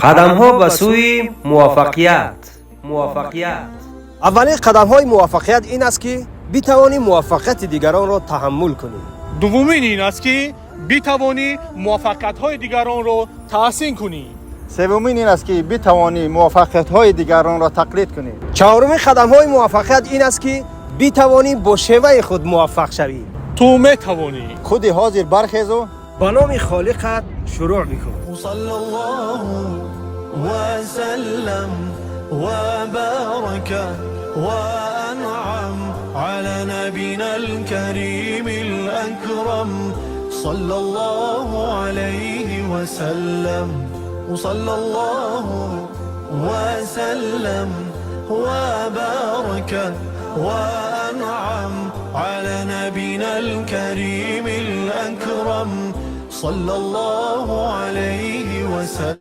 قدم ها به سوی موفقیت. اولین قدم های موفقیت این است که بتوانی موفقیت دیگران را تحمل کنی. دومین این است که بتوانی موفقیت‌های دیگران را تحسین کنی. سومین این است که بتوانی موفقیت‌های دیگران را تقلید کنی. چهارمین قدم های موفقیت این است که بتوانی با شیوه خود موفق شوی. تو می‌توانی. خود حاضر برخیز و با نام خالقت شروع میکن. صلی الله و سلم و بارک و انعم على نبينا الكريم الأكرم صلى الله عليه وسلم وصلى الله وسلم وبارك وأنعم على نبينا الكريم الأكرم صلى الله عليه وسلم.